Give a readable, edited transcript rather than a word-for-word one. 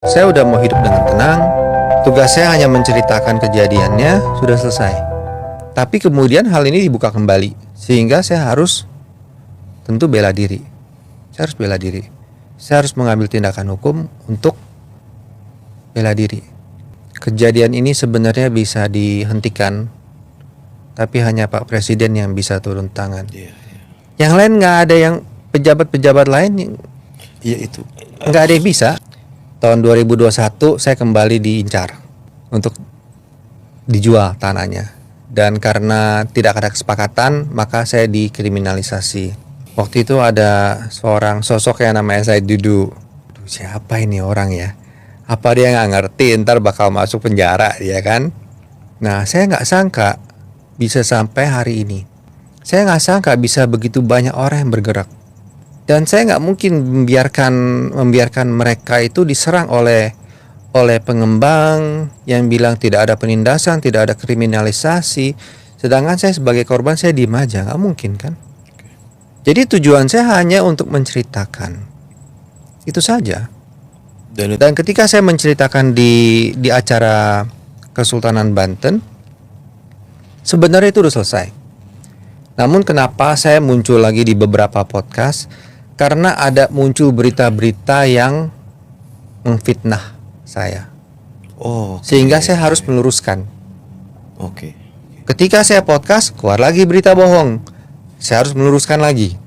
Saya udah mau hidup dengan tenang, tugas saya hanya menceritakan kejadiannya, sudah selesai. Tapi kemudian hal ini dibuka kembali, sehingga saya harus tentu bela diri. Saya harus bela diri. Saya harus mengambil tindakan hukum untuk bela diri. Kejadian ini sebenarnya bisa dihentikan, tapi hanya Pak Presiden yang bisa turun tangan. Yang lain nggak ada, yang pejabat-pejabat lain yang itu. nggak ada yang bisa. Tahun 2021 saya kembali diincar untuk dijual tanahnya, dan karena tidak ada kesepakatan maka saya dikriminalisasi. Waktu itu ada seorang sosok yang namanya Said Dudu. Siapa ini orang ya? Apa dia nggak ngerti ntar bakal masuk penjara, ya kan? Nah, saya nggak sangka bisa sampai hari ini. Saya nggak sangka bisa begitu banyak orang yang bergerak. Dan saya nggak mungkin membiarkan mereka itu diserang oleh pengembang yang bilang tidak ada penindasan, tidak ada kriminalisasi. Sedangkan saya sebagai korban, saya diem aja, nggak mungkin kan? Jadi tujuan saya hanya untuk menceritakan, itu saja. Dan ketika saya menceritakan di acara Kesultanan Banten, sebenarnya itu udah selesai. Namun kenapa saya muncul lagi di beberapa podcast? Karena ada muncul berita-berita yang memfitnah saya. Sehingga saya harus meluruskan. Ketika saya podcast, keluar lagi berita bohong. Saya harus meluruskan lagi.